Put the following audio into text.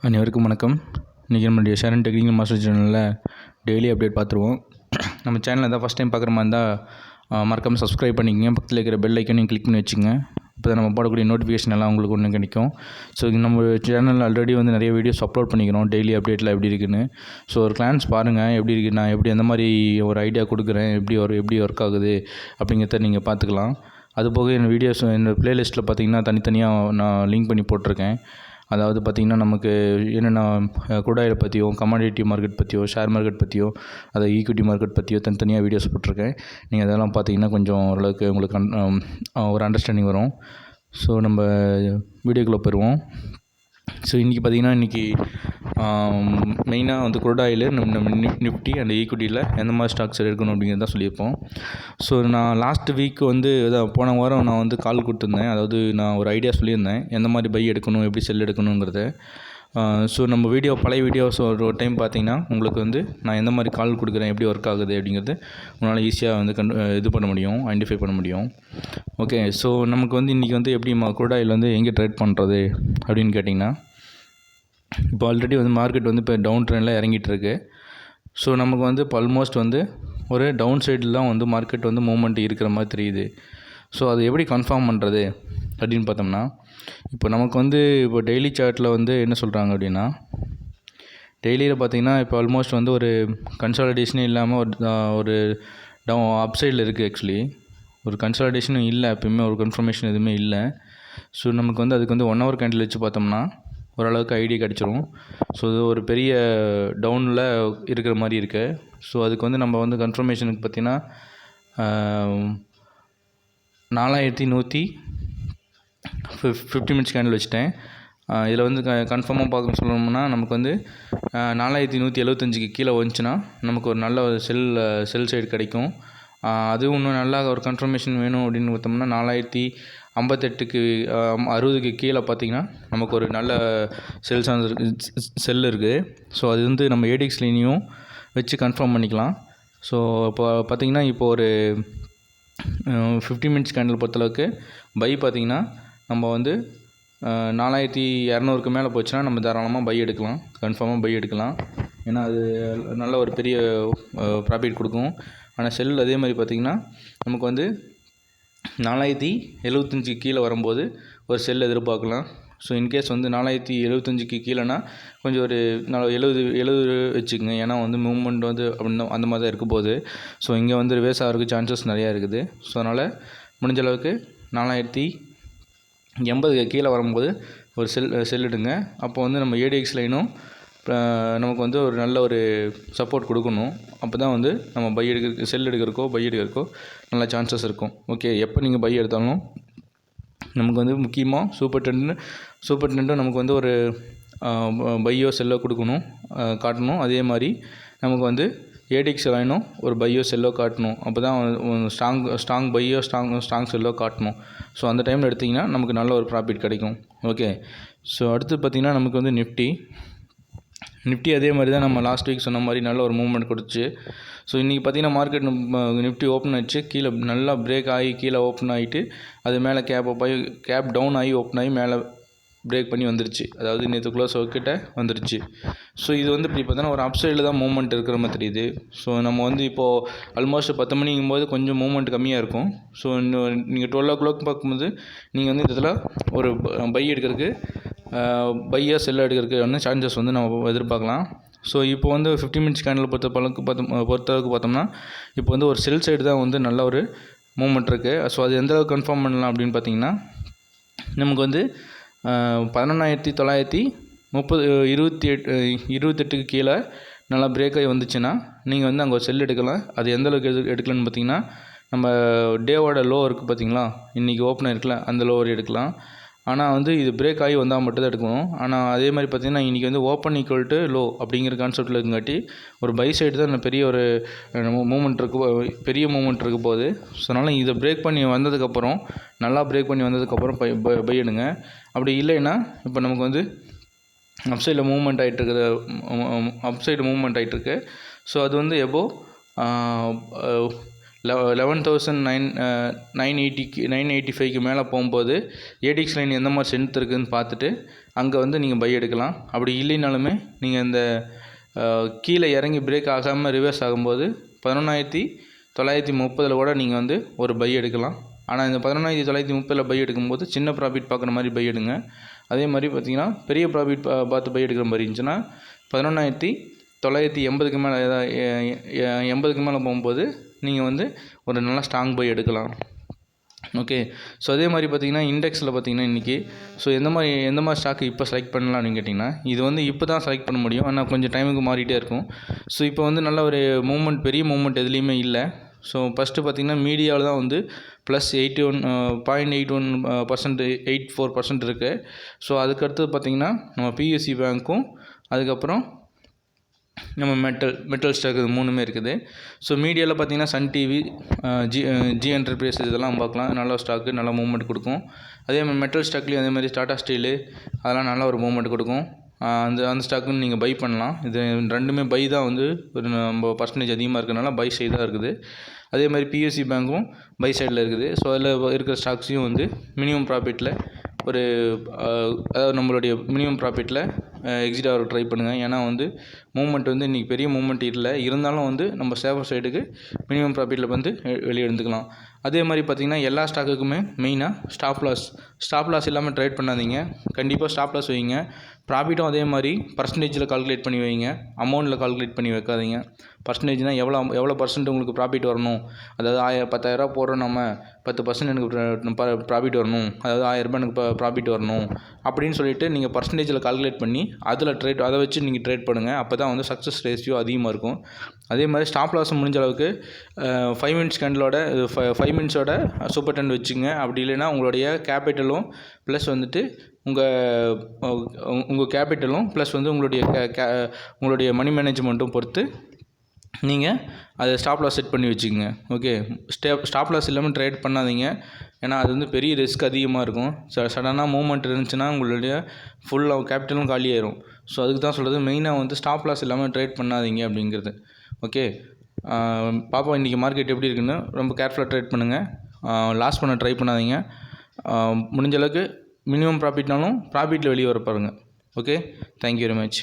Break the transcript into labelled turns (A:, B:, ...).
A: அனைவருக்கும் வணக்கம். இன்றைக்கி நம்மளுடைய ஷேர் அண்ட் டெக்னிக்கல் மாஸ்டர் சேனலில் டெய்லி அப்டேட் பார்த்துருவோம். நம்ம சேனலில் தான் ஃபஸ்ட் டைம் பார்க்குற மாதிரி இருந்தால் மறக்காமல் சப்ஸ்கிரைப் பண்ணிக்கங்க. பக்கத்தில் இருக்கிற பெல் ஐக்கனையும் கிளிக் பண்ணி வச்சுங்க. இப்போ தான் நம்ம போடக்கூடிய நோட்டிஃபிகேஷன் எல்லாம் உங்களுக்கு ஒன்று கிடைக்கும். ஸோ நம்ம சேனலில் ஆல்ரெடி வந்து நிறைய வீடியோஸ் அப்லோட் பண்ணிக்கிறோம் டெய்லி அப்டேட்டில் எப்படி இருக்குன்னு. ஸோ ஒரு கிளான்ஸ் பாருங்கள் எப்படி இருக்குது, நான் எப்படி எந்த மாதிரி ஒரு ஐடியா கொடுக்குறேன், எப்படி ஒர்க் ஆகுது அப்படிங்கிறத நீங்கள் பார்த்துக்கலாம். அதுபோக என் வீடியோஸ் என்னோடய ப்ளேலிஸ்ட்டில் பார்த்திங்கன்னா தனித்தனியாக நான் லிங்க் பண்ணி போட்டிருக்கேன். அதாவது பார்த்திங்கன்னா நமக்கு என்னென்ன குரூட் பற்றியோ, கமாடிட்டி மார்க்கெட் பற்றியோ, ஷேர் மார்க்கெட் பற்றியோ, அதை ஈக்விட்டி மார்க்கெட் பற்றியோ தனித்தனியாக வீடியோஸ் போட்டிருக்கேன். நீங்கள் அதெல்லாம் பார்த்தீங்கன்னா கொஞ்சம் ஓரளவுக்கு உங்களுக்கு ஒரு அண்டர்ஸ்டாண்டிங் வரும். ஸோ நம்ம வீடியோக்குள்ளே போயிடுவோம். ஸோ இன்றைக்கி பார்த்திங்கன்னா மெயினாக வந்து CRUDEOIL, நிஃப்டி அண்ட் ஈக்விட்டியில் எந்த மாதிரி ஸ்டாக்ஸ் எடுக்கணும் அப்படிங்கிறது தான் சொல்லியிருப்போம். ஸோ நான் லாஸ்ட் வீக் வந்து போன வாரம் நான் வந்து கால் கொடுத்துருந்தேன். அதாவது நான் ஒரு ஐடியா சொல்லியிருந்தேன் எந்த மாதிரி பை எடுக்கணும், எப்படி செல் எடுக்கணுங்கிறத. ஸோ நம்ம பழைய வீடியோஸ் ஒரு டைம் பார்த்தீங்கன்னா உங்களுக்கு வந்து நான் எந்த மாதிரி கால் கொடுக்குறேன், எப்படி ஒர்க் ஆகுது அப்படிங்கிறது உங்களால் ஈஸியாக வந்து இது பண்ண முடியும், ஐடென்டிஃபை பண்ண முடியும். ஓகே, ஸோ நமக்கு வந்து இன்றைக்கி வந்து எப்படி CRUDEOIL வந்து எங்கே ட்ரேட் பண்ணுறது அப்படின்னு கேட்டிங்கன்னா, இப்போ ஆல்ரெடி வந்து மார்க்கெட் வந்து இப்போ டவுன் ட்ரெண்டில் இறங்கிட்டு இருக்கு. ஸோ நமக்கு வந்து இப்போ ஆல்மோஸ்ட் வந்து ஒரு டவுன் சைடில் தான் வந்து மார்க்கெட் வந்து மூவ்மெண்ட் இருக்கிற மாதிரி தெரியுது. ஸோ அது எப்படி கன்ஃபார்ம் பண்ணுறது அப்படின்னு பார்த்தோம்னா, இப்போ நமக்கு வந்து இப்போ டெய்லி சார்ட்டில் வந்து என்ன சொல்கிறாங்க அப்படின்னா, டெய்லியில் பார்த்திங்கன்னா இப்போ ஆல்மோஸ்ட் வந்து ஒரு கன்சாலிடேஷனே இல்லாமல் ஒரு அப் சைடில் இருக்குது. ஆக்சுவலி ஒரு கன்சாலிடேஷனும் இல்லை, எப்பயுமே ஒரு கன்ஃபர்மேஷன் எதுவுமே இல்லை. ஸோ நமக்கு வந்து அதுக்கு வந்து 1 hour கேண்டில் வச்சு பார்த்தோம்னா ஓரளவுக்கு ஐடியா கிடச்சிரும். ஸோ இது ஒரு பெரிய டவுனில் இருக்கிற மாதிரி இருக்குது. ஸோ அதுக்கு வந்து நம்ம வந்து கன்ஃபர்மேஷனுக்கு பார்த்திங்கன்னா 4150 மினிட்ஸ் கேண்டில் வச்சுட்டேன். இதில் வந்து கன்ஃபார்மாக பார்க்க சொல்லணும்னா நமக்கு வந்து 4175க்கு கீழே வந்துச்சுன்னா நமக்கு ஒரு நல்ல செல் சைடு கிடைக்கும். அதுவும் இன்னும் நல்லா ஒரு கன்ஃபர்மேஷன் வேணும் அப்படின்னு பார்த்தோம்னா 4058க்கு 60க்கு கீழே பார்த்திங்கன்னா நமக்கு ஒரு நல்ல செல் இருக்குது. ஸோ அது வந்து நம்ம ஏடிஎக்ஸ்லையும் வச்சு கன்ஃபார்ம் பண்ணிக்கலாம். ஸோ இப்போ பார்த்திங்கன்னா இப்போ ஒரு 50 மினிட்ஸ் கேண்டில் பொறுத்தளவுக்கு பை பார்த்திங்கன்னா நம்ம வந்து 4200க்கு மேலே போச்சுன்னா நம்ம தாராளமாக பை எடுக்கலாம், கன்ஃபார்மாக பை எடுக்கலாம். ஏன்னா அது நல்ல ஒரு பெரிய ப்ராஃபிட் கொடுக்கும். ஆனால் செல் அதே மாதிரி பார்த்திங்கன்னா நமக்கு வந்து 4075க்கு கீழே வரும்போது ஒரு செல் எதிர்பார்க்கலாம். ஸோ இன்கேஸ் வந்து 4075க்கு கீழேனா கொஞ்சம் ஒரு 70 வச்சுக்கோங்க. ஏன்னா வந்து மூவ்மெண்ட் வந்து அந்த மாதிரி தான் இருக்க போகுது. ஸோ இங்கே வந்து ரிவர்ஸ் ஆகிறதுக்கு சான்சஸ் நிறையா இருக்குது. ஸோ அதனால் முடிஞ்ச அளவுக்கு 4080க்கு கீழே வரும்போது ஒரு செல் எடுங்க. அப்போ வந்து நம்ம ஏடிஎக்ஸ் லைனும் நமக்கு வந்து ஒரு நல்ல ஒரு சப்போர்ட் கொடுக்கணும். அப்போ தான் வந்து நம்ம செல் எடுக்கிறக்கோ பை எடுக்கிறக்கோ நல்ல சான்சஸ் இருக்கும். ஓகே, எப்போ நீங்கள் பை எடுத்தாலும் நமக்கு வந்து முக்கியமாக சூப்பர் ட்ரெண்டும் நமக்கு வந்து ஒரு பையோ செல்லோ காட்டணும். அதே மாதிரி நமக்கு வந்து ஏடிஎக்ஸ் லைனும் ஒரு பையோ செல்லோ காட்டணும். அப்போ தான் ஸ்ட்ராங் பையோ ஸ்ட்ராங் செல்லோ காட்டணும். ஸோ அந்த டைமில் எடுத்திங்கன்னா நமக்கு நல்ல ஒரு ப்ராஃபிட் கிடைக்கும். ஓகே, ஸோ அடுத்து பார்த்திங்கன்னா நமக்கு வந்து நிஃப்டி அதே மாதிரி தான் நம்ம லாஸ்ட் வீக் சொன்ன மாதிரி நல்ல ஒரு மூவ்மெண்ட் கொடுத்துச்சு. ஸோ இன்றைக்கி பார்த்திங்கன்னா மார்க்கெட் நிஃப்டி ஓப்பன் ஆகிடுச்சு. கீழே நல்லா பிரேக் ஆகி கீழே ஓப்பன் ஆகிட்டு அது மேலே கேப் டவுன் ஆகி ஓப்பன் ஆகி மேலே பிரேக் பண்ணி வந்துருச்சு. அதாவது நேற்று க்ளோஸ் கிட்ட வந்துருச்சு. ஸோ இது வந்து இப்படி பார்த்தோன்னா ஒரு அப் சைடில் தான் மூவ்மெண்ட் இருக்கிற மாதிரி தெரியுது. ஸோ நம்ம வந்து இப்போது ஆல்மோஸ்ட் 10 மணிங்கும்போது கொஞ்சம் மூவ்மெண்ட் கம்மியாக இருக்கும். ஸோ நீங்கள் 12 o'clock பார்க்கும்போது நீங்கள் வந்து இதில் ஒரு பை எடுக்கிறதுக்கு பையாக செல்ல எடுக்கிறதுக்கு சான்சஸ் வந்து நம்ம எதிர்பார்க்கலாம். ஸோ இப்போ வந்து 50 மினிட்ஸ் கேண்டில் பொறுத்தளவுக்கு பார்த்தோம்னா இப்போ வந்து ஒரு செல் சைடு தான் வந்து நல்ல ஒரு மூவ்மெண்ட் இருக்குது. ஸோ அது எந்த அளவுக்கு கன்ஃபார்ம் பண்ணலாம் அப்படின்னு பார்த்தீங்கன்னா, நமக்கு வந்து 11928க்கு கீழே நல்லா பிரேக் ஆகி வந்துச்சுன்னா நீங்கள் வந்து அங்கே ஒரு செல் எடுக்கலாம். அது எந்த அளவுக்கு எடுக்கலான்னு பார்த்தீங்கன்னா, நம்ம டேவோட லோ இருக்குது பார்த்திங்களா, இன்றைக்கி ஓப்பன் இருக்குல்ல, அந்த லோவர் எடுக்கலாம். ஆனால் வந்து இது பிரேக் ஆகி வந்தால் மட்டும்தான் எடுக்கணும். ஆனால் அதே மாதிரி பார்த்திங்கன்னா இன்றைக்கி வந்து ஓப்பன் ஈக்குவல் டு லோ அப்படிங்கிற கான்செப்ட்டில் இருக்குங்காட்டி ஒரு பை சைடு தான் பெரிய ஒரு மூவ்மெண்ட் பெரிய மூவ்மெண்ட் இருக்க போகுது. ஸோ அதனால் இதை பிரேக் பண்ணி வந்ததுக்கப்புறம் பை எடுங்க. அப்படி இல்லைன்னா இப்போ நமக்கு வந்து அப்சைடு மூவ்மெண்ட் ஆகிட்டுருக்கு. ஸோ அது வந்து எபோவ் 11,985க்கு மேலே போகும்போது ஏடிஎக்ஸ் லைன் எந்த மாதிரி ஸ்ட்ரென்த் இருக்குதுன்னு பார்த்துட்டு அங்கே வந்து நீங்கள் பை எடுக்கலாம். அப்படி இல்லைனாலுமே நீங்கள் இந்த கீழே இறங்கி பிரேக் ஆகாமல் ரிவர்ஸ் ஆகும்போது 11,930 கூட நீங்கள் வந்து ஒரு பை எடுக்கலாம். ஆனால் இந்த 11,930 பை எடுக்கும்போது சின்ன ப்ராஃபிட் பார்க்குற மாதிரி பை எடுங்க. அதே மாதிரி பார்த்திங்கன்னா பெரிய ப்ராஃபிட் பார்த்து பை எடுக்கிற மாதிரி இருந்துச்சுன்னா 11,980க்கு மேலே 80க்கு மேலே போகும்போது நீங்கள் வந்து ஒரு நல்ல ஸ்ட்ராங் பை எடுக்கலாம். ஓகே. ஸோ அதே மாதிரி பார்த்திங்கன்னா இண்டெக்ஸில் பார்த்திங்கன்னா இன்றைக்கி ஸோ எந்த மாதிரி ஸ்டாக்கு இப்போ செலக்ட் பண்ணலாம் அப்படின்னு கேட்டிங்கன்னா இது வந்து இப்போ தான் செலக்ட் பண்ண முடியும். ஆனால் கொஞ்சம் டைமுக்கு மாறிட்டே இருக்கும். ஸோ இப்போ வந்து நல்ல ஒரு பெரிய மூவ்மெண்ட் எதுலேயுமே இல்லை. ஸோ ஃபஸ்ட்டு பார்த்திங்கன்னா மீடியாவில் தான் வந்து +0.81% 84% இருக்குது. ஸோ அதுக்கடுத்தது பார்த்திங்கன்னா நம்ம பிஎஸ்சி பேங்க்கும் அதுக்கப்புறம் நம்ம மெட்டல் ஸ்டாக் இது 3மே இருக்குது. ஸோ மீடியாவில் பார்த்திங்கன்னா சன் டிவி, ஜி என்டர்பிரைசஸ் இதெல்லாம் பார்க்கலாம். நல்ல ஸ்டாக்கு நல்ல மூவ்மெண்ட் கொடுக்கும். அதே மாதிரி மெட்டல் ஸ்டாக்லேயும் அதே மாதிரி டாடா ஸ்டீலு அதெல்லாம் நல்ல ஒரு மூவ்மெண்ட் கொடுக்கும். அந்த ஸ்டாக்குன்னு நீங்கள் பை பண்ணலாம். இது ரெண்டுமே பை தான் வந்து ஒரு நம்ம பர்சன்டேஜ் அதிகமாக இருக்கிறதுனால பை சைடு தான் இருக்குது. அதே மாதிரி பிஎஸ்சி பேங்க்கும் பை சைடில் இருக்குது. ஸோ அதில் இருக்கிற ஸ்டாக்ஸையும் வந்து மினிமம் ப்ராஃபிட்டில் அதாவது நம்மளுடைய மினிமம் ப்ராஃபிட்டில் எக்ஸிட் ஆக ட்ரை பண்ணுங்கள். ஏன்னா வந்து மூவ்மெண்ட் வந்து இன்றைக்கி பெரிய மூவ்மெண்ட் இல்லை, இருந்தாலும் வந்து நம்ம சேஃபர் சைடுக்கு மினிமம் ப்ராஃபிட்டில் வந்து வெளியே எடுத்துக்கலாம். அதே மாதிரி பார்த்திங்கன்னா எல்லா ஸ்டாக்குக்குமே மெயினாக ஸ்டாப் லாஸ் இல்லாமல் ட்ரேட் பண்ணாதீங்க. கண்டிப்பாக ஸ்டாப் லாஸ் வைங்க. ப்ராஃபிட்டும் அதே மாதிரி பர்சன்டேஜில் கால்குலேட் பண்ணி வைங்க, அமௌண்ட்டில் கால்குலேட் பண்ணி வைக்காதீங்க. பர்சன்டேஜ்னால் எவ்வளோ பர்சன்ட் உங்களுக்கு ப்ராஃபிட் வரணும், அதாவது 10,000 போடுறோம் நம்ம 10% எனக்கு ப்ராஃபிட் வரணும், அதாவது 1,000 எனக்கு ப்ராஃபிட் வரணும் அப்படின்னு சொல்லிட்டு நீங்கள் பர்சன்டேஜில் கால்குலேட் பண்ணி அதை வச்சு நீங்கள் ட்ரேட் பண்ணுங்கள். அப்போ தான் வந்து சக்ஸஸ் ரேஷியோ அதிகமாக இருக்கும். அதே மாதிரி ஸ்டாப் லாஸ் முடிஞ்ச அளவுக்கு 5 மினிட்ஸ் கேண்டலோட 5 மினிட்ஸோட சூப்பர் ட்ரெண்ட் வச்சுங்க. அப்படி இல்லைன்னா உங்களுடைய கேபிட்டலும் ப்ளஸ் வந்துட்டு உங்கள் கேபிட்டலும் ப்ளஸ் வந்து உங்களுடைய மணி மேனேஜ்மெண்ட்டும் பொறுத்து நீங்கள் அதை ஸ்டாப் லாஸ் செட் பண்ணி வச்சுக்கோங்க. ஓகே. ஸ்டாப் லாஸ் இல்லாமல் ட்ரேட் பண்ணாதீங்க. ஏன்னா அது வந்து பெரிய ரிஸ்க் அதிகமாக இருக்கும். சடனாக மூவ்மெண்ட் இருந்துச்சுன்னா உங்களுடைய ஃபுல்லாக கேபிட்டலும் காலியாயிரும். ஸோ அதுக்கு தான் சொல்கிறது மெயினாக வந்து ஸ்டாப் லாஸ் இல்லாமல் ட்ரேட் பண்ணாதீங்க அப்படிங்கிறது. ஓகே. பாப்பா இன்றைக்கி மார்க்கெட் எப்படி இருக்குன்னு ரொம்ப கேர்ஃபுல்லாக ட்ரேட் பண்ணுங்கள். லாஸ் பண்ண ட்ரை பண்ணாதீங்க. முடிஞ்ச அளவுக்கு மினிமம் ப்ராஃபிட்னாலும் ப்ராஃபிட்டில் வெளியே வர பாருங்கள். ஓகே. Thank you very much.